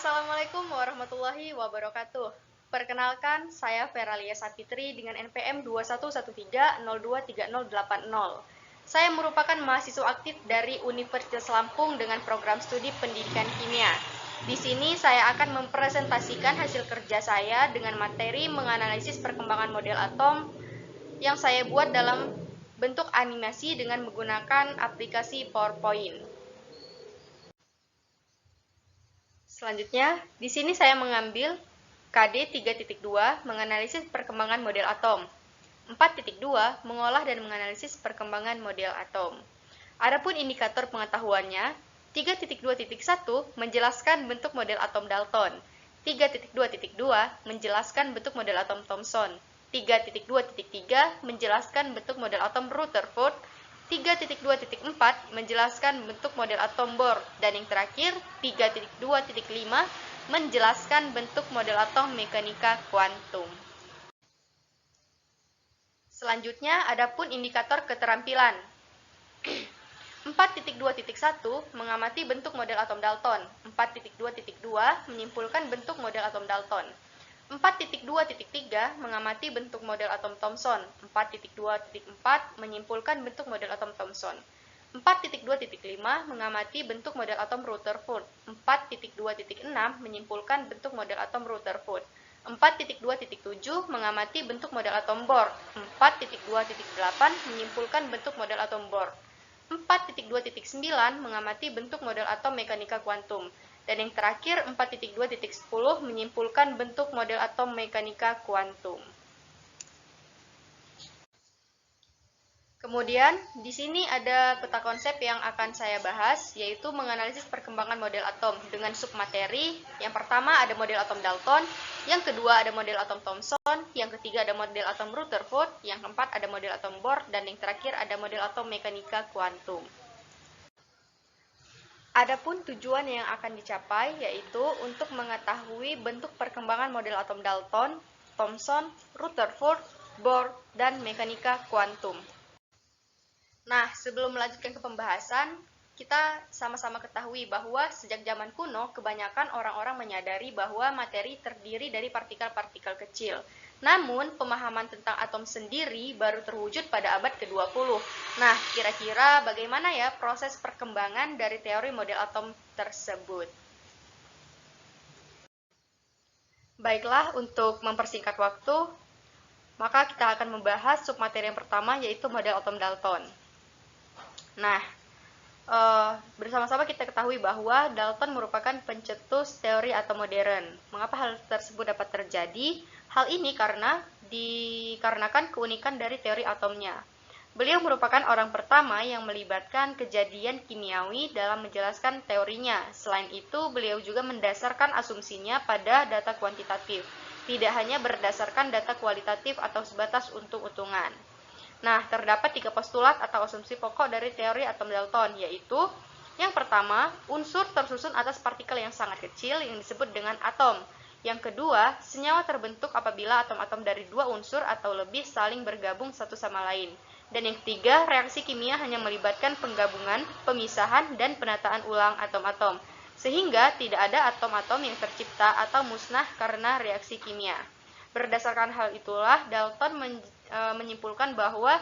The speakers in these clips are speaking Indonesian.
Assalamualaikum warahmatullahi wabarakatuh. Perkenalkan, saya Veralia Sapitri dengan NPM 2113023080. Saya merupakan mahasiswa aktif dari Universitas Lampung dengan program studi pendidikan kimia. Di sini saya akan mempresentasikan hasil kerja saya dengan materi menganalisis perkembangan model atom yang saya buat dalam bentuk animasi dengan menggunakan aplikasi PowerPoint. Selanjutnya, di sini saya mengambil KD 3.2 menganalisis perkembangan model atom. 4.2 mengolah dan menganalisis perkembangan model atom. Adapun indikator pengetahuannya, 3.2.1 menjelaskan bentuk model atom Dalton. 3.2.2 menjelaskan bentuk model atom Thomson. 3.2.3 menjelaskan bentuk model atom Rutherford. 3.2.4 menjelaskan bentuk model atom Bohr, dan yang terakhir 3.2.5 menjelaskan bentuk model atom mekanika kuantum. Selanjutnya, adapun indikator keterampilan. 4.2.1 mengamati bentuk model atom Dalton. 4.2.2 menyimpulkan bentuk model atom Dalton. 4.2.3 mengamati bentuk model atom Thomson. 4.2.4 menyimpulkan bentuk model atom Thomson. 4.2.5 mengamati bentuk model atom Rutherford. 4.2.6 menyimpulkan bentuk model atom Rutherford. 4.2.7 mengamati bentuk model atom Bohr. 4.2.8 menyimpulkan bentuk model atom Bohr. 4.2.9 mengamati bentuk model atom mekanika kuantum. Dan yang terakhir 4.2.10 menyimpulkan bentuk model atom mekanika kuantum. Kemudian, di sini ada peta konsep yang akan saya bahas, yaitu menganalisis perkembangan model atom dengan submateri. Yang pertama ada model atom Dalton, yang kedua ada model atom Thomson, yang ketiga ada model atom Rutherford, yang keempat ada model atom Bohr, dan yang terakhir ada model atom mekanika kuantum. Adapun tujuan yang akan dicapai yaitu untuk mengetahui bentuk perkembangan model atom Dalton, Thomson, Rutherford, Bohr, dan mekanika kuantum. Nah, sebelum melanjutkan ke pembahasan, kita sama-sama ketahui bahwa sejak zaman kuno, kebanyakan orang-orang menyadari bahwa materi terdiri dari partikel-partikel kecil. Namun, pemahaman tentang atom sendiri baru terwujud pada abad ke-20. Nah, kira-kira bagaimana ya proses perkembangan dari teori model atom tersebut? Baiklah, untuk mempersingkat waktu, maka kita akan membahas submateri yang pertama, yaitu model atom Dalton. Nah, bersama-sama kita ketahui bahwa Dalton merupakan pencetus teori atom modern. Mengapa hal tersebut dapat terjadi? Hal ini dikarenakan keunikan dari teori atomnya. Beliau merupakan orang pertama yang melibatkan kejadian kimiawi dalam menjelaskan teorinya. Selain itu, beliau juga mendasarkan asumsinya pada data kuantitatif, tidak hanya berdasarkan data kualitatif atau sebatas untung-untungan. Nah, terdapat 3 postulat atau asumsi pokok dari teori atom Dalton, yaitu yang pertama, unsur tersusun atas partikel yang sangat kecil yang disebut dengan atom. Yang kedua, senyawa terbentuk apabila atom-atom dari 2 unsur atau lebih saling bergabung satu sama lain. Dan yang ketiga, reaksi kimia hanya melibatkan penggabungan, pemisahan, dan penataan ulang atom-atom, sehingga tidak ada atom-atom yang tercipta atau musnah karena reaksi kimia. Berdasarkan hal itulah, Dalton menyimpulkan bahwa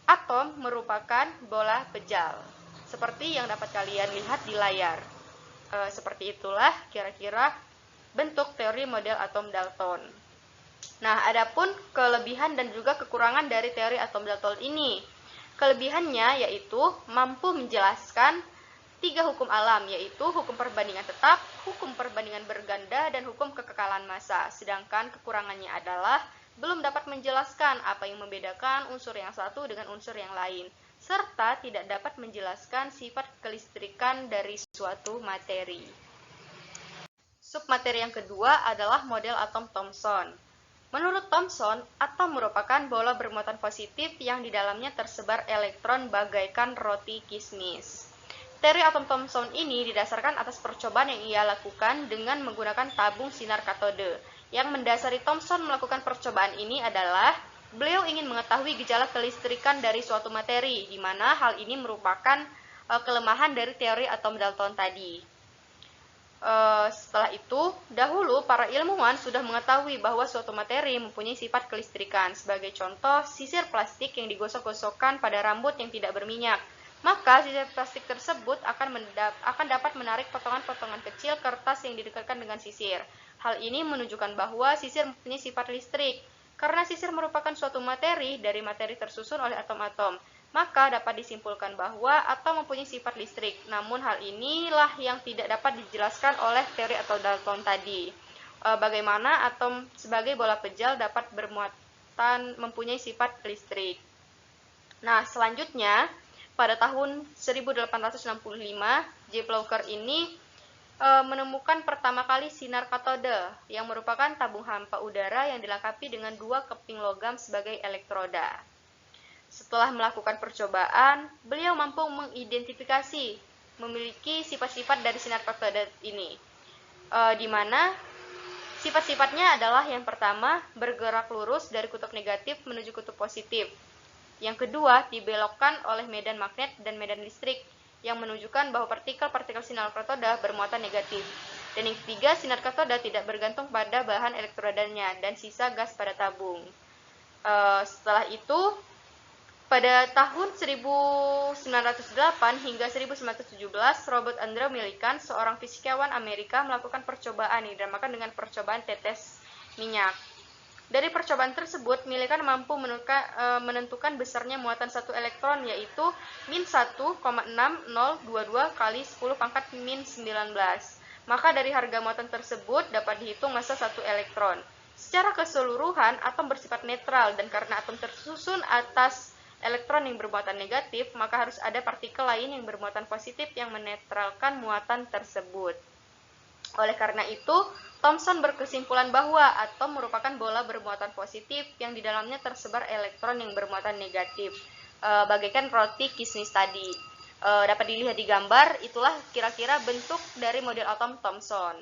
atom merupakan bola pejal, seperti yang dapat kalian lihat di layar. Seperti itulah kira-kira bentuk teori model atom Dalton. Nah, adapun kelebihan dan juga kekurangan dari teori atom Dalton ini. Kelebihannya yaitu mampu menjelaskan 3 hukum alam, yaitu hukum perbandingan tetap, hukum perbandingan berganda, dan hukum kekekalan massa. Sedangkan kekurangannya adalah belum dapat menjelaskan apa yang membedakan unsur yang satu dengan unsur yang lain, serta tidak dapat menjelaskan sifat kelistrikan dari suatu materi. Submateri yang kedua adalah model atom Thomson. Menurut Thomson, atom merupakan bola bermuatan positif yang di dalamnya tersebar elektron bagaikan roti kismis. Teori atom Thomson ini didasarkan atas percobaan yang ia lakukan dengan menggunakan tabung sinar katode. Yang mendasari Thomson melakukan percobaan ini adalah beliau ingin mengetahui gejala kelistrikan dari suatu materi, di mana hal ini merupakan kelemahan dari teori atom Dalton tadi. Setelah itu, dahulu para ilmuwan sudah mengetahui bahwa suatu materi mempunyai sifat kelistrikan. Sebagai contoh, sisir plastik yang digosok-gosokkan pada rambut yang tidak berminyak. Maka sisir plastik tersebut akan dapat menarik potongan-potongan kecil kertas yang didekatkan dengan sisir. Hal ini menunjukkan bahwa sisir mempunyai sifat listrik. Karena sisir merupakan suatu materi dari materi tersusun oleh atom-atom, maka dapat disimpulkan bahwa atom mempunyai sifat listrik. Namun hal inilah yang tidak dapat dijelaskan oleh teori atom Dalton tadi. Bagaimana atom sebagai bola pejal dapat mempunyai sifat listrik. Nah, selanjutnya pada tahun 1865, J. Plaucher ini menemukan pertama kali sinar katode yang merupakan tabung hampa udara yang dilengkapi dengan 2 keping logam sebagai elektroda. Setelah melakukan percobaan, beliau mampu mengidentifikasi memiliki sifat-sifat dari sinar katode ini, di mana sifat-sifatnya adalah yang pertama, bergerak lurus dari kutub negatif menuju kutub positif. Yang kedua, dibelokkan oleh medan magnet dan medan listrik yang menunjukkan bahwa partikel-partikel sinar katoda bermuatan negatif. Dan yang ketiga, sinar katoda tidak bergantung pada bahan elektrodanya dan sisa gas pada tabung. Setelah itu, pada tahun 1908 hingga 1917, Robert Andrew Millikan, seorang fisikawan Amerika, melakukan percobaan yang dinamakan dengan percobaan tetes minyak. Dari percobaan tersebut, Millikan mampu menentukan besarnya muatan satu elektron, yaitu min 1,6022 kali 10 pangkat min 19. Maka dari harga muatan tersebut dapat dihitung massa satu elektron. Secara keseluruhan, atom bersifat netral, dan karena atom tersusun atas elektron yang bermuatan negatif, maka harus ada partikel lain yang bermuatan positif yang menetralkan muatan tersebut. Oleh karena itu, Thomson berkesimpulan bahwa atom merupakan bola bermuatan positif yang di dalamnya tersebar elektron yang bermuatan negatif, bagaikan roti kismis tadi. Dapat dilihat di gambar, itulah kira-kira bentuk dari model atom Thomson.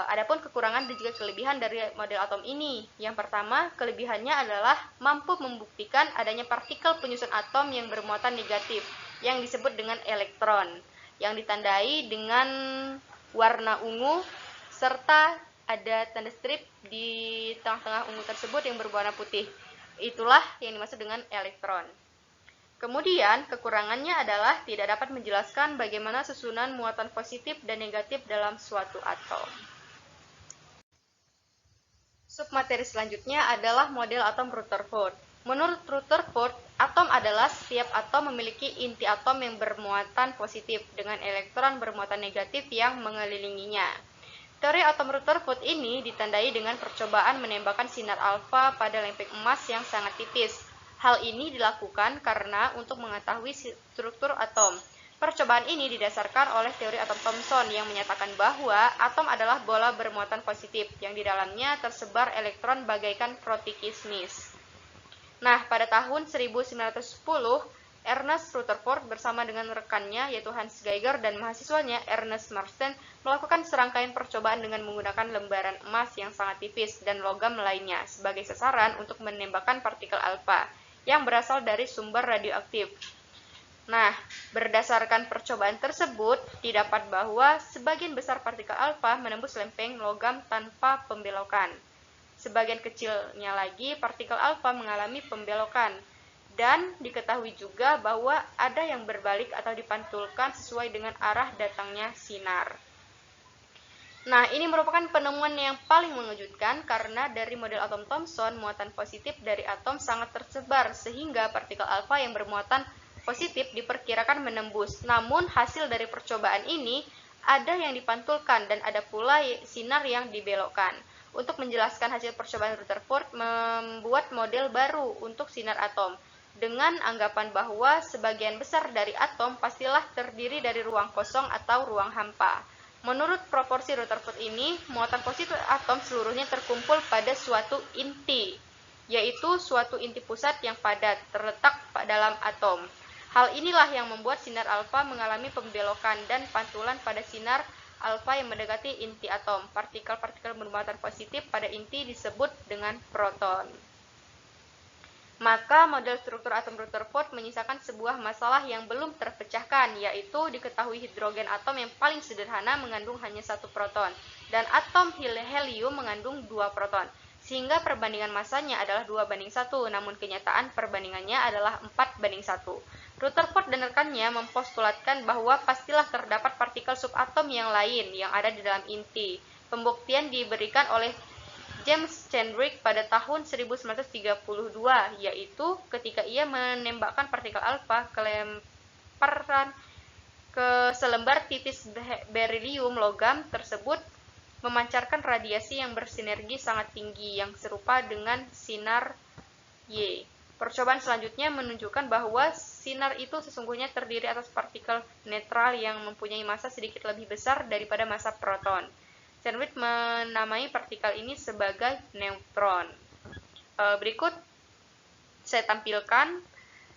Adapun kekurangan dan juga kelebihan dari model atom ini. Yang pertama, kelebihannya adalah mampu membuktikan adanya partikel penyusun atom yang bermuatan negatif, yang disebut dengan elektron, yang ditandai dengan warna ungu, serta ada tanda strip di tengah-tengah ungu tersebut yang berwarna putih. Itulah yang dimaksud dengan elektron. Kemudian, kekurangannya adalah tidak dapat menjelaskan bagaimana susunan muatan positif dan negatif dalam suatu atom. Submateri selanjutnya adalah model atom Rutherford. Menurut Rutherford, atom adalah setiap atom memiliki inti atom yang bermuatan positif dengan elektron bermuatan negatif yang mengelilinginya. Teori atom Rutherford ini ditandai dengan percobaan menembakkan sinar alfa pada lempeng emas yang sangat tipis. Hal ini dilakukan karena untuk mengetahui struktur atom. Percobaan ini didasarkan oleh teori atom Thomson yang menyatakan bahwa atom adalah bola bermuatan positif yang di dalamnya tersebar elektron bagaikan roti kismis. Nah, pada tahun 1910, Ernest Rutherford bersama dengan rekannya yaitu Hans Geiger dan mahasiswanya Ernest Marsden melakukan serangkaian percobaan dengan menggunakan lembaran emas yang sangat tipis dan logam lainnya sebagai sasaran untuk menembakkan partikel alfa yang berasal dari sumber radioaktif. Nah, berdasarkan percobaan tersebut, didapat bahwa sebagian besar partikel alfa menembus lempeng logam tanpa pembelokan. Sebagian kecilnya lagi partikel alfa mengalami pembelokan. Dan diketahui juga bahwa ada yang berbalik atau dipantulkan sesuai dengan arah datangnya sinar. Nah, ini merupakan penemuan yang paling mengejutkan karena dari model atom Thomson, muatan positif dari atom sangat tersebar sehingga partikel alfa yang bermuatan positif diperkirakan menembus. Namun, hasil dari percobaan ini ada yang dipantulkan dan ada pula sinar yang dibelokkan. Untuk menjelaskan hasil percobaan Rutherford membuat model baru untuk sinar atom dengan anggapan bahwa sebagian besar dari atom pastilah terdiri dari ruang kosong atau ruang hampa. Menurut proporsi Rutherford ini, muatan positif atom seluruhnya terkumpul pada suatu inti, yaitu suatu inti pusat yang padat terletak dalam atom. Hal inilah yang membuat sinar alfa mengalami pembelokan dan pantulan pada sinar alfa yang mendekati inti atom. Partikel-partikel bermuatan positif pada inti disebut dengan proton. Maka model struktur atom Rutherford menyisakan sebuah masalah yang belum terpecahkan, yaitu diketahui hidrogen atom yang paling sederhana mengandung hanya 1 proton, dan atom helium mengandung 2 proton, sehingga perbandingan masanya adalah 2:1, namun kenyataan perbandingannya adalah 4:1. Rutherford dan rekannya mempostulatkan bahwa pastilah terdapat partikel subatom yang lain yang ada di dalam inti. Pembuktian diberikan oleh James Chadwick pada tahun 1932, yaitu ketika ia menembakkan partikel alfa ke lemparan ke selembar tipis berilium logam tersebut memancarkan radiasi yang bersinergi sangat tinggi yang serupa dengan sinar Y. Percobaan selanjutnya menunjukkan bahwa sinar itu sesungguhnya terdiri atas partikel netral yang mempunyai massa sedikit lebih besar daripada massa proton. Chadwick menamai partikel ini sebagai neutron. Berikut saya tampilkan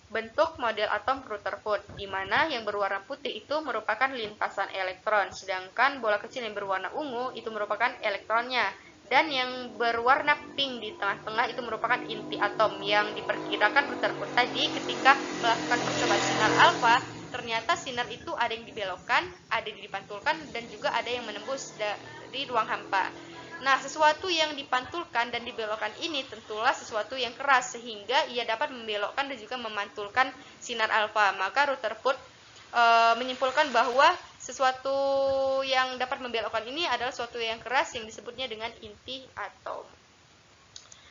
bentuk model atom Rutherford, di mana yang berwarna putih itu merupakan lintasan elektron, sedangkan bola kecil yang berwarna ungu itu merupakan elektronnya, dan yang berwarna pink di tengah-tengah itu merupakan inti atom yang diperkirakan Rutherford tadi ketika melakukan percobaan sinar alfa. Ternyata sinar itu ada yang dibelokkan, ada yang dipantulkan, dan juga ada yang menembus dari ruang hampa. Nah, sesuatu yang dipantulkan dan dibelokkan ini tentulah sesuatu yang keras, sehingga ia dapat membelokkan dan juga memantulkan sinar alfa. Maka Rutherford menyimpulkan bahwa sesuatu yang dapat membelokkan ini adalah sesuatu yang keras yang disebutnya dengan inti atom.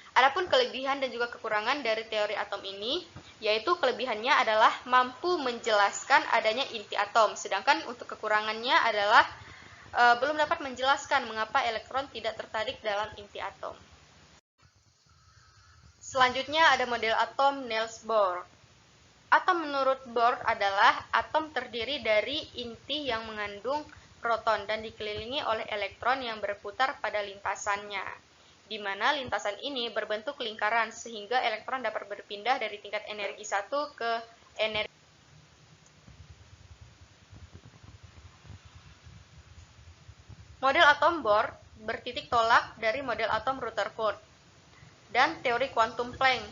Adapun kelebihan dan juga kekurangan dari teori atom ini, yaitu kelebihannya adalah mampu menjelaskan adanya inti atom, sedangkan untuk kekurangannya adalah belum dapat menjelaskan mengapa elektron tidak tertarik dalam inti atom. Selanjutnya ada model atom Niels Bohr. Atom menurut Bohr adalah atom terdiri dari inti yang mengandung proton dan dikelilingi oleh elektron yang berputar pada lintasannya, di mana lintasan ini berbentuk lingkaran sehingga elektron dapat berpindah dari tingkat energi 1 ke energi. Model atom Bohr bertitik tolak dari model atom Rutherford dan teori kuantum Planck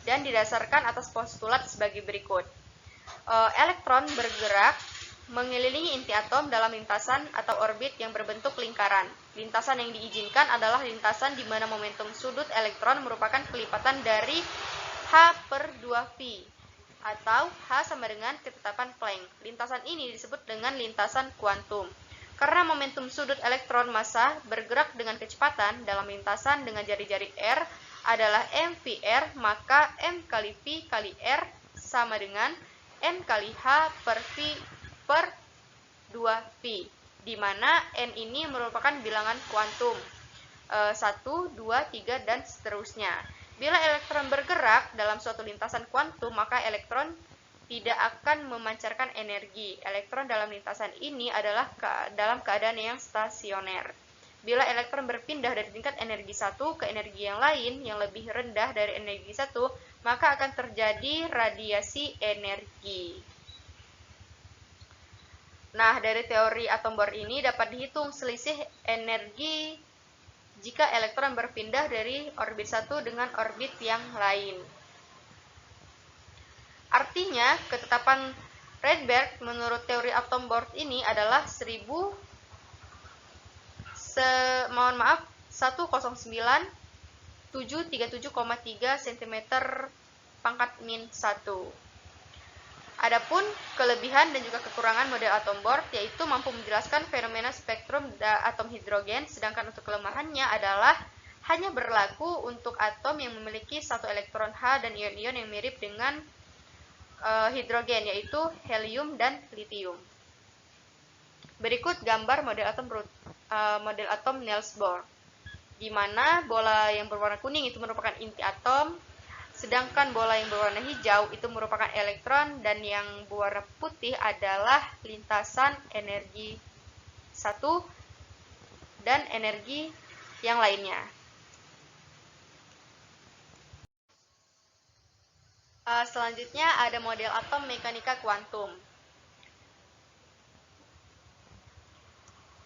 dan didasarkan atas postulat sebagai berikut. Elektron bergerak mengelilingi inti atom dalam lintasan atau orbit yang berbentuk lingkaran. Lintasan yang diizinkan adalah lintasan di mana momentum sudut elektron merupakan kelipatan dari H/2π atau H sama dengan ketetapan Planck. Lintasan ini disebut dengan lintasan kuantum. Karena momentum sudut elektron massa bergerak dengan kecepatan dalam lintasan dengan jari-jari R adalah mvr, maka M kali V kali R sama dengan N kali H per V per 2π, di mana N ini merupakan bilangan kuantum 1, 2, 3, dan seterusnya. Bila elektron bergerak dalam suatu lintasan kuantum, maka elektron tidak akan memancarkan energi. Elektron dalam lintasan ini adalah dalam keadaan yang stasioner. Bila elektron berpindah dari tingkat energi 1 ke energi yang lain yang lebih rendah dari energi 1, maka akan terjadi radiasi energi. Nah, dari teori atom Bohr ini dapat dihitung selisih energi jika elektron berpindah dari orbit 1 dengan orbit yang lain. Artinya, ketetapan Rydberg menurut teori atom Bohr ini adalah 109.737,3 cm pangkat min 1. Adapun kelebihan dan juga kekurangan model atom Bohr yaitu mampu menjelaskan fenomena spektrum atom hidrogen, sedangkan untuk kelemahannya adalah hanya berlaku untuk atom yang memiliki satu elektron H dan ion-ion yang mirip dengan hidrogen, yaitu helium dan litium. Berikut gambar model atom Niels Bohr, di mana bola yang berwarna kuning itu merupakan inti atom, sedangkan bola yang berwarna hijau itu merupakan elektron, dan yang berwarna putih adalah lintasan energi 1 dan energi yang lainnya. Selanjutnya ada model atom mekanika kuantum.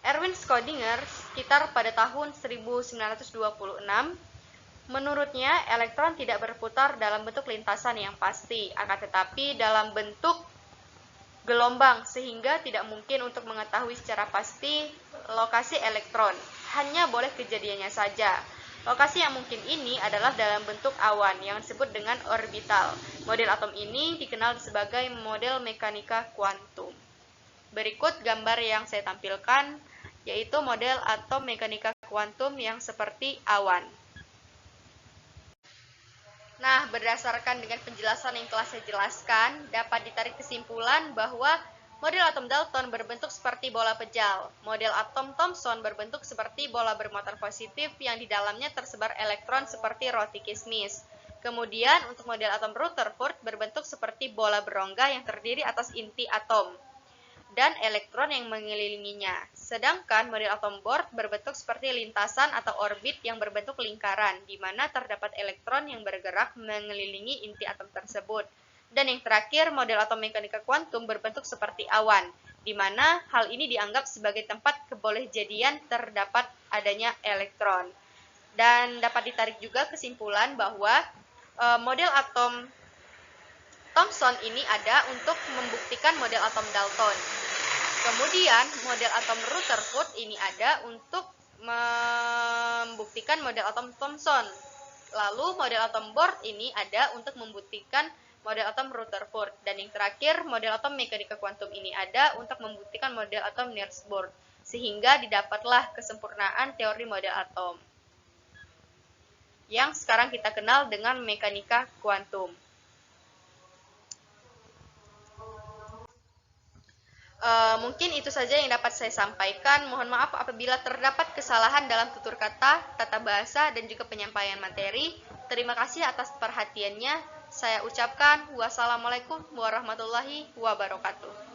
Erwin Schrödinger sekitar pada tahun 1926 Menurutnya, elektron tidak berputar dalam bentuk lintasan yang pasti, akan tetapi dalam bentuk gelombang, sehingga tidak mungkin untuk mengetahui secara pasti lokasi elektron, hanya boleh kejadiannya saja. Lokasi yang mungkin ini adalah dalam bentuk awan yang disebut dengan orbital. Model atom ini dikenal sebagai model mekanika kuantum. Berikut gambar yang saya tampilkan, yaitu model atom mekanika kuantum yang seperti awan. Nah, berdasarkan dengan penjelasan yang telah saya jelaskan, dapat ditarik kesimpulan bahwa model atom Dalton berbentuk seperti bola pejal. Model atom Thomson berbentuk seperti bola bermotor positif yang di dalamnya tersebar elektron seperti roti kismis. Kemudian, untuk model atom Rutherford berbentuk seperti bola berongga yang terdiri atas inti atom dan elektron yang mengelilinginya. Sedangkan model atom Bohr berbentuk seperti lintasan atau orbit yang berbentuk lingkaran, di mana terdapat elektron yang bergerak mengelilingi inti atom tersebut. Dan yang terakhir, model atom mekanika kuantum berbentuk seperti awan, di mana hal ini dianggap sebagai tempat kebolehjadian terdapat adanya elektron. Dan dapat ditarik juga kesimpulan bahwa model atom Thomson ini ada untuk membuktikan model atom Dalton. Kemudian, model atom Rutherford ini ada untuk membuktikan model atom Thomson. Lalu, model atom Bohr ini ada untuk membuktikan model atom Rutherford. Dan yang terakhir, model atom mekanika kuantum ini ada untuk membuktikan model atom Niels Bohr. Sehingga didapatlah kesempurnaan teori model atom, yang sekarang kita kenal dengan mekanika kuantum. Mungkin itu saja yang dapat saya sampaikan. Mohon maaf apabila terdapat kesalahan dalam tutur kata, tata bahasa, dan juga penyampaian materi. Terima kasih atas perhatiannya. Saya ucapkan wassalamualaikum warahmatullahi wabarakatuh.